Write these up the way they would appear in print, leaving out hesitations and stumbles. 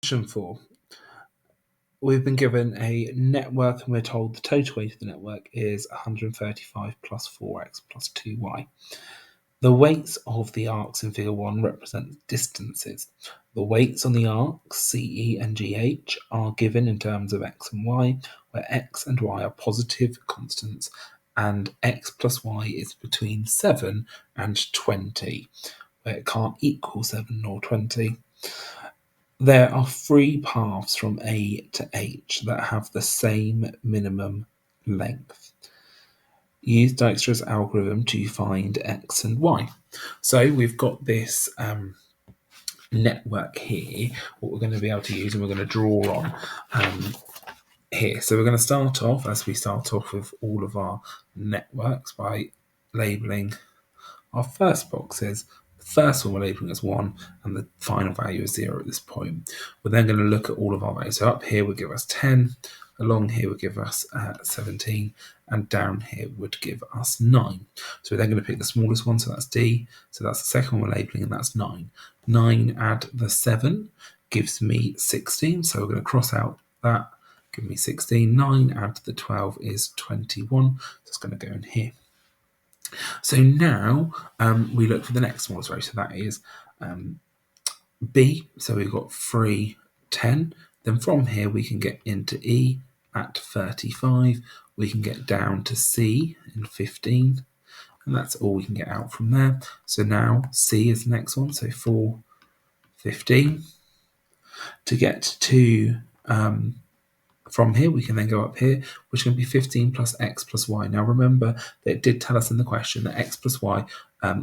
Question 4. We've been given a network and we're told the total weight of the network is 135 plus 4x plus 2y. The weights of the arcs in figure 1 represent distances. The weights on the arcs CE and GH are given in terms of x and y, where x and y are positive constants and x plus y is between 7 and 20, where it can't equal 7 nor 20. There are 3 paths from A to H that have the same minimum length. Use Dijkstra's algorithm to find x and y. So we've got this network here, what we're going to be able to use, and we're going to draw on here. So we're going to start off, as we start off with all of our networks, by labelling our first boxes. The first one we're labelling as 1, and the final value is 0 at this point. We're then going to look at all of our values. So up here would give us 10, along here would give us 17, and down here would give us 9. So we're then going to pick the smallest one, so that's D. So that's the second one we're labelling, and that's 9. 9 add the 7 gives me 16, so we're going to cross out that, give me 16. 9 add the 12 is 21, so it's going to go in here. So now we look for the next smallest row, so that is B. So we've got 3, 10. Then from here we can get into E at 35. We can get down to C in 15. And that's all we can get out from there. So now C is the next one. So 4, 15. To get to from here, we can then go up here, which is going to be 15 plus x plus y. Now remember that it did tell us in the question that x plus y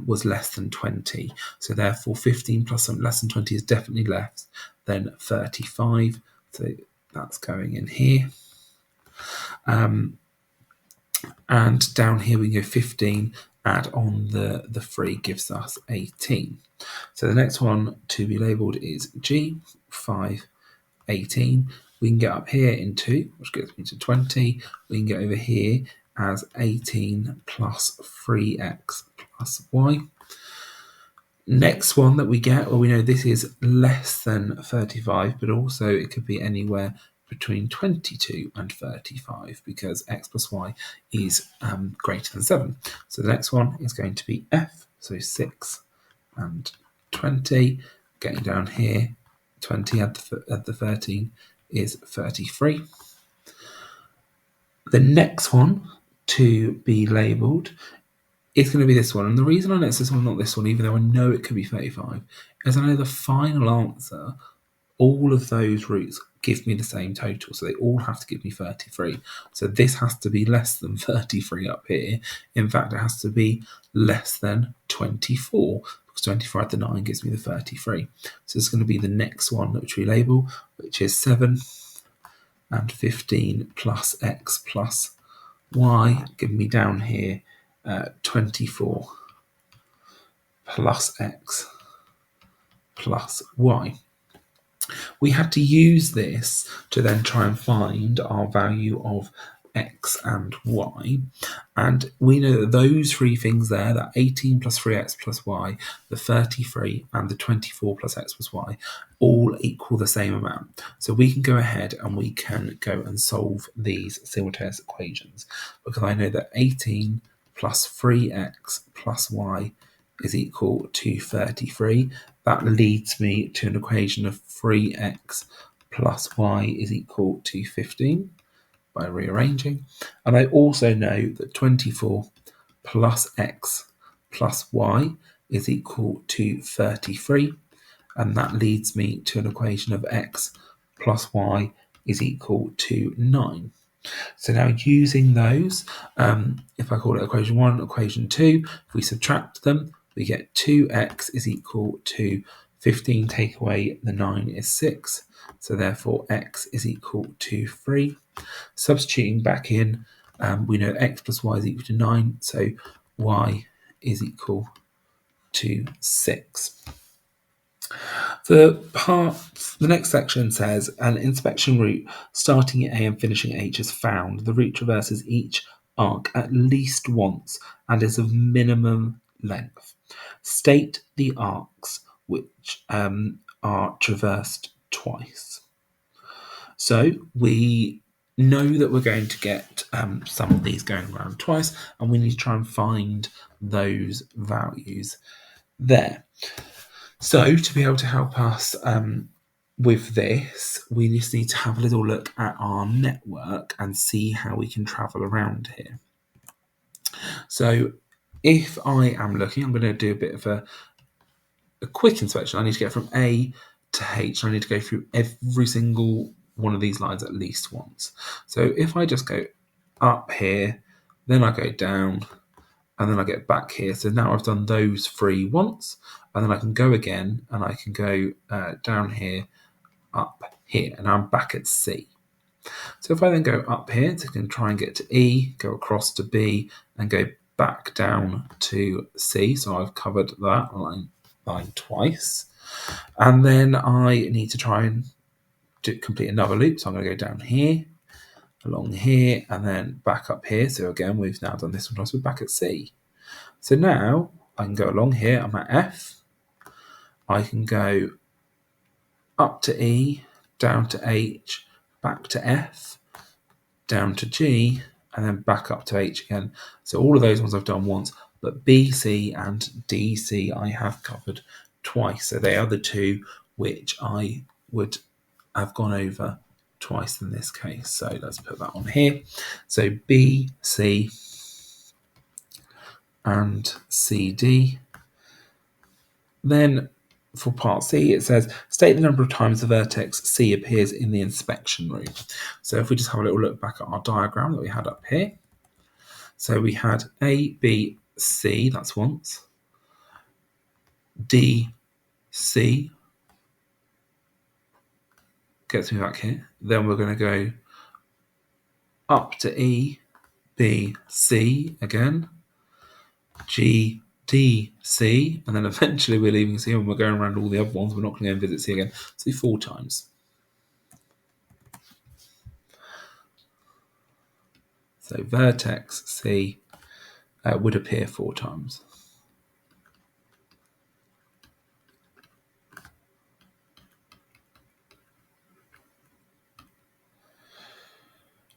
was less than 20. So therefore 15 plus less than 20 is definitely less than 35. So that's going in here. And down here we go 15, add on the 3 gives us 18. So the next one to be labelled is G, 5, 18. We can get up here in 2, which gets me to 20. We can get over here as 18 plus 3x plus y. Next one that we get, well, we know this is less than 35, but also it could be anywhere between 22 and 35 because x plus y is greater than 7. So the next one is going to be F, so 6 and 20. Getting down here, 20 add the 13 is 33. The next one to be labelled is going to be this one. And the reason I know it's this one, not this one, even though I know it could be 35, is I know the final answer, all of those roots give me the same total. So they all have to give me 33. So this has to be less than 33 up here. In fact, it has to be less than 24. Because 24 add the 9 gives me the 33. So it's going to be the next one which we label, which is 7 and 15 plus x plus y, giving me down here 24 plus x plus y. We had to use this to then try and find our value of x and y, and we know that those 3 things there, that 18 plus 3x plus y, the 33 and the 24 plus x plus y, all equal the same amount. So we can go ahead and we can go and solve these simultaneous equations, because I know that 18 plus 3x plus y is equal to 33. That leads me to an equation of 3x plus y is equal to 15 by rearranging. And I also know that 24 plus x plus y is equal to 33. And that leads me to an equation of x plus y is equal to 9. So now using those, if I call it equation 1, equation 2, if we subtract them, we get 2x is equal to 15, take away the 9 is 6. So therefore x is equal to 3. Substituting back in, we know x plus y is equal to 9, so y is equal to 6. The next section says an inspection route starting at A and finishing at H is found. The route traverses each arc at least once and is of minimum length. State the arcs which are traversed twice. So we know that we're going to get some of these going around twice, and we need to try and find those values there. So to be able to help us with this, we just need to have a little look at our network and see how we can travel around here. So if I am looking, I'm going to do a bit of a quick inspection. I need to get from A to H. I need to go through every single one of these lines at least once. So if I just go up here, then I go down, and then I get back here. So now I've done those three once, and then I can go again, and I can go down here, up here, and I'm back at C. So if I then go up here, so I can try and get to E, go across to B, and go back down to C. So I've covered that line twice. And then I need to try and complete another loop. So I'm going to go down here, along here, and then back up here. So again, we've now done this one twice. We're back at C. So now I can go along here. I'm at F. I can go up to E, down to H, back to F, down to G, and then back up to H again. So all of those ones I've done once, but BC and DC I have covered twice. So they are the two which I would have gone over twice in this case. So let's put that on here. So BC and CD. Then for part C, it says, state the number of times the vertex C appears in the inspection room. So if we just have a little look back at our diagram that we had up here. So we had A, B, C, that's once. D, C, gets me back here. Then we're going to go up to E, B, C again. G, D, C, and then eventually we're leaving C and we're going around all the other ones. We're not going to go and visit C again. So 4 times. So vertex C would appear 4 times.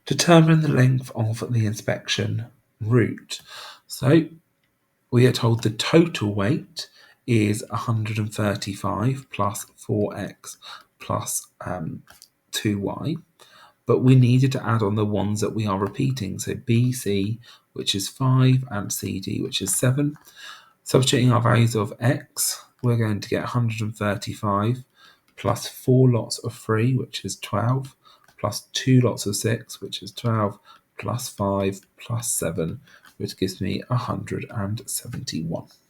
Determine the length of the inspection route. So we are told the total weight is 135 plus 4x plus 2y. But we needed to add on the ones that we are repeating. So BC, which is 5, and CD, which is 7. Substituting our values of x, we're going to get 135 plus 4 lots of 3, which is 12, plus 2 lots of 6, which is 12, plus 5, plus 7, which gives me 171.